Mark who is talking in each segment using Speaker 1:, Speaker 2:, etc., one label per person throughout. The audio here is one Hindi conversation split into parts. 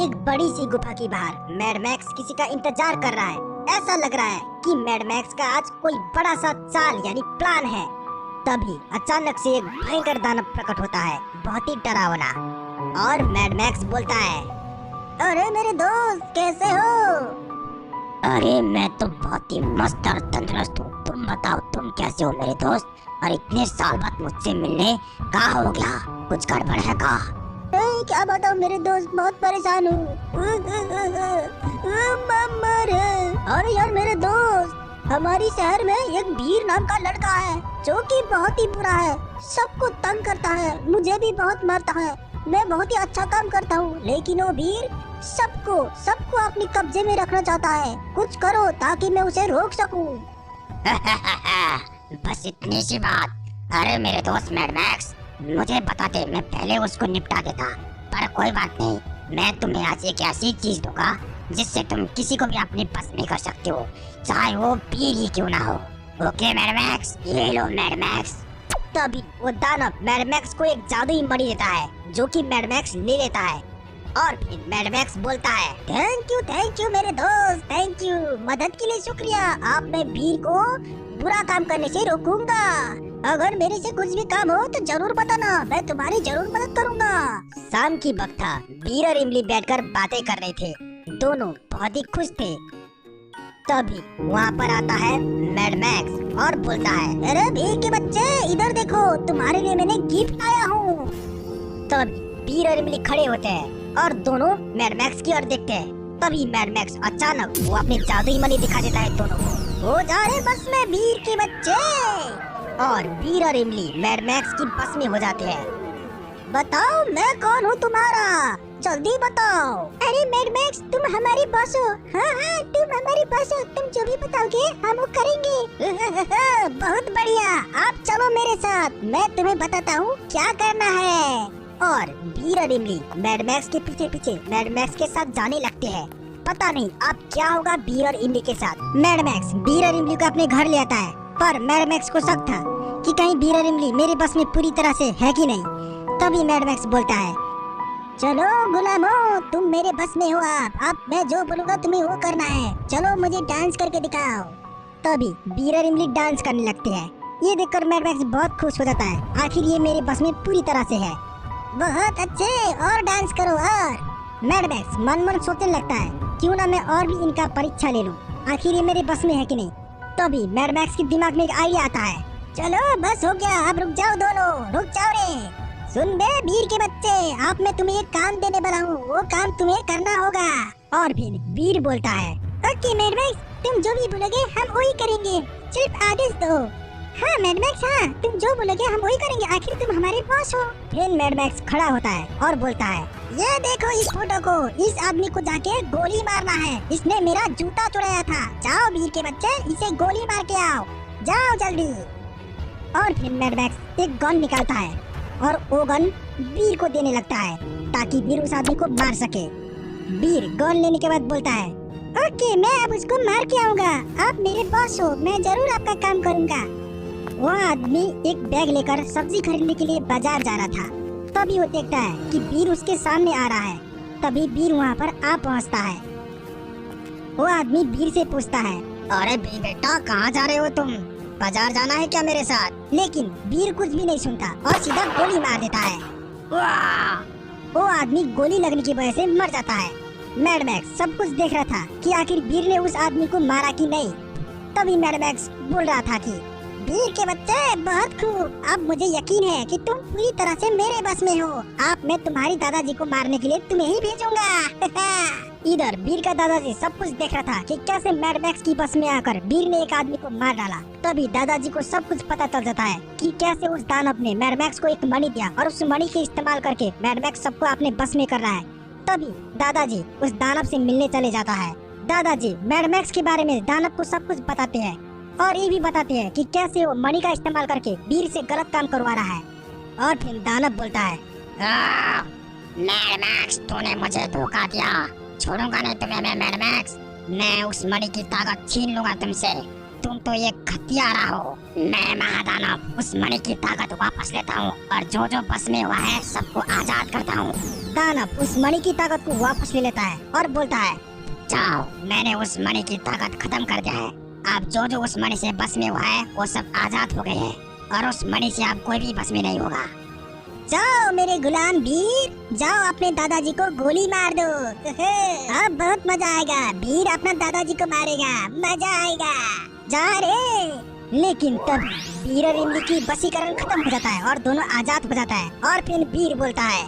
Speaker 1: एक बड़ी सी गुफा के बाहर मैड मैक्स किसी का इंतजार कर रहा है। ऐसा लग रहा है कि मैड मैक्स का आज कोई बड़ा सा चाल यानी प्लान है। तभी अचानक से एक भयंकर दानव प्रकट होता है, बहुत ही डरावना। और मैड मैक्स बोलता है, अरे मेरे दोस्त कैसे हो? अरे मैं तो बहुत ही मस्त और तंदुरुस्त हूँ, तुम बताओ तुम कैसे हो मेरे दोस्त? और इतने साल बाद मुझसे मिलने का हो गया, कुछ गड़बड़ है का? क्या बताओ मेरे दोस्त, बहुत परेशान हूँ। अरे यार मेरे दोस्त, हमारी शहर में एक वीर नाम का लड़का है जो कि बहुत ही बुरा है, सबको तंग करता है, मुझे भी बहुत मारता है। मैं बहुत ही अच्छा काम करता हूँ लेकिन वो वीर सबको सबको अपने कब्जे में रखना चाहता है। कुछ करो ताकि मैं उसे रोक सकूं। बस इतनी सी बात। अरे मेरे दोस्त मैड मैक्स, मुझे बताते मैं पहले उसको निपटा देता। पर कोई बात नहीं, मैं तुम्हें आज एक ऐसी चीज दूंगा जिससे तुम किसी को भी अपने बस में कर सकते हो, चाहे वो वीर ही क्यों ना हो। ओके मैड मैक्स, ये लो मैड मैक्स। तभी वो दानव मैड मैक्स को एक जादुई मणि देता है जो कि मैड मैक्स ले लेता है। और फिर मैड मैक्स बोलता है, थैंक यू मेरे दोस्त, थैंक यू, मदद के लिए शुक्रिया। आप मैं वीर को बुरा काम करने से रोकूंगा। अगर मेरे से कुछ भी काम हो तो जरूर बताना, मैं तुम्हारी जरूर मदद करूंगा। शाम की वक्त था, वीर और इमली बैठकर बातें कर रहे थे। दोनों बहुत ही खुश थे। तभी वहाँ पर आता है मैड मैक्स और बोलता है, अरे वीर के बच्चे इधर देखो, तुम्हारे लिए मैंने गिफ्ट लाया हूँ। तभी वीर और इमली खड़े होते हैं और दोनों मैड मैक्स की ओर देखते हैं। तभी मैड मैक्स अचानक वो अपनी जादुई मणि दिखा देता है दोनों को। हो जा रहे बस में वीर के बच्चे। और वीर और इमली मैड मैक्स की बस में हो जाते हैं। बताओ मैं कौन हूँ तुम्हारा, जल्दी बताओ। अरे मैड मैक्स तुम हमारी बॉस हो। हाँ तुम हमारी बॉस हो, तुम जो भी बताओगे हम वो करेंगे। बहुत बढ़िया, आप चलो मेरे साथ, मैं तुम्हें बताता हूँ क्या करना है। और वीर और इमली मैड मैक्स के पीछे पीछे मैड मैक्स के साथ जाने लगते हैं। पता नहीं अब क्या होगा वीर और इमली के साथ। मैड मैक्स वीर और इमली को अपने घर ले आता है, पर मैड मैक्स को शक था कि कहीं वीर और इमली मेरे बस में पूरी तरह से है कि नहीं। तभी मैड मैक्स बोलता है, चलो गुलामो तुम मेरे बस में हो। आप मैं जो बोलूँगा तुम्हें वो करना है, चलो मुझे डांस करके दिखाओ। तभी वीर और इमली डांस करने लगते हैं। ये देखकर मैड मैक्स बहुत खुश हो जाता है, आखिर ये मेरे बस में पूरी तरह से है। बहुत अच्छे, और डांस करो। और मैड मैक्स मन मन सोचने लगता है, क्यों ना मैं और भी इनका परीक्षा ले लूं, आखिर ये मेरे बस में है कि नहीं। तभी मैड मैक्स के दिमाग में एक आइडिया आता है, चलो बस हो गया, अब रुक जाओ दोनों, रुक जाओ रे। सुन बे वीर के बच्चे, आप मैं तुम्हें एक काम देने वाला हूँ, वो काम तुम्हें करना होगा। और फिर वीर बोलता है, ओके मैड मैक्स, तुम जो भी बोलोगे हम वही करेंगे, सिर्फ आदेश दो। हाँ मैड मैक्स, हाँ तुम जो बोलोगे हम वही करेंगे, आखिर तुम हमारे बॉस हो। फिर मैड मैक्स खड़ा होता है और बोलता है, ये देखो इस फोटो को, इस आदमी को जाके गोली मारना है, इसने मेरा जूता चुराया था। जाओ वीर के बच्चे, इसे गोली मार के आओ, जाओ जल्दी। और फिर मैड मैक्स एक गन निकालता है और वो गन वीर को देने लगता है ताकि वीर उस आदमी को मार सके। वीर गन लेने के बाद बोलता है, ओके मैं अब उसको मार के आऊंगा, आप मेरे बॉस हो, मैं जरूर आपका काम करूंगा। वो आदमी एक बैग लेकर सब्जी खरीदने के लिए बाजार जा रहा था। तभी वो देखता है कि वीर उसके सामने आ रहा है। तभी वीर वहाँ पर आ पहुँचता है। वो आदमी वीर से पूछता है, अरे बेटा कहाँ जा रहे हो तुम, बाजार जाना है क्या मेरे साथ? लेकिन वीर कुछ भी नहीं सुनता और सीधा गोली मार देता है। वो आदमी गोली लगने की वजह से मर जाता है। मैड मैक्स सब कुछ देख रहा था कि आखिर वीर ने उस आदमी को मारा कि नहीं। तभी मैड मैक्स बोल रहा था कि वीर के बच्चे बहुत खूब, अब मुझे यकीन है कि तुम पूरी तरह से मेरे बस में हो। आप मैं तुम्हारी दादाजी को मारने के लिए तुम्हें ही भेजूंगा। इधर वीर का दादाजी सब कुछ देख रहा था कि कैसे मैड मैक्स की बस में आकर वीर ने एक आदमी को मार डाला। तभी दादाजी को सब कुछ पता चल जाता है कि कैसे उस दानव ने मैड मैक्स को एक मणि दिया और उस मणि के इस्तेमाल करके मैड मैक्स सबको अपने बस में कर रहा है। तभी दादाजी उस दानव से मिलने चले जाता है। दादाजी मैड मैक्स के बारे में दानव को सब कुछ बताते हैं और ये भी बताते हैं कि कैसे वो मणि का इस्तेमाल करके वीर से गलत काम करवा रहा है। और फिर दानव बोलता है, मैड मैक्स तूने मुझे धोखा दिया, छोड़ूंगा नहीं तुम्हें मैं मैड मैक्स, मैं उस मणि की ताकत छीन लूंगा तुमसे, तुम तो एक हत्यारा हो। मैं महादानव उस मणि की ताकत वापस लेता हूँ और जो जो बस में हुआ है सबको आजाद करता हूँ।
Speaker 2: दानव उस मणि की ताकत को वापस ले लेता है और बोलता है,
Speaker 1: जाओ, मैंने उस मणि की ताकत खत्म कर दिया है। अब जो जो उस मणि से बस में हुआ है वो सब आजाद हो गए हैं और उस मणि से अब कोई भी बस में नहीं होगा।
Speaker 2: जाओ मेरे गुलाम वीर, जाओ अपने दादाजी को गोली मार दो। अब बहुत मजा आएगा, वीर अपना दादाजी को मारेगा, मजा आएगा। जा रे। लेकिन तब वीर और इमली की बसीकरण खत्म हो जाता है और दोनों आजाद हो जाता है। और फिर वीर बोलता है,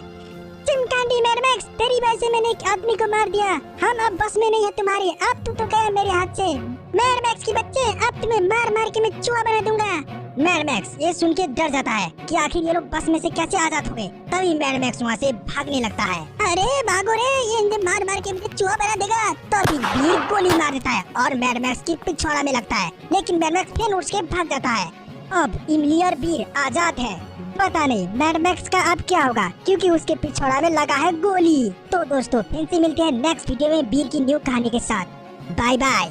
Speaker 2: चिमकांडी मैडमैक्स, तेरी वजह से मैंने एक आदमी को मार दिया। हम अब बस में नहीं है तुम्हारी, अब तू तो गया मेरे हाथ से। मैडमैक्स के बच्चे, अब तुम्हें मार मार के मैं चूहा बना दूंगा। मैडमैक्स ये सुन के डर जाता है कि आखिर ये लोग बस में से कैसे आजाद हो गए। तभी मैडमैक्स वहाँ से भागने लगता है। अरे भागो रे, ये इन्हें मार मार के मुझे चूहा बना देगा। तभी वीर गोली मार देता है और मैडमैक्स की पिछवाड़ा में लगता है, लेकिन मैडमैक्स फिर उठ के भाग जाता है। अब इमली और वीर आजाद है। पता नहीं मैडमैक्स का अब क्या होगा, क्योंकि उसके पिछवाड़ा में लगा है गोली। तो दोस्तों फिर से मिलते हैं नेक्स्ट वीडियो में वीर की न्यू कहानी के साथ। Bye bye.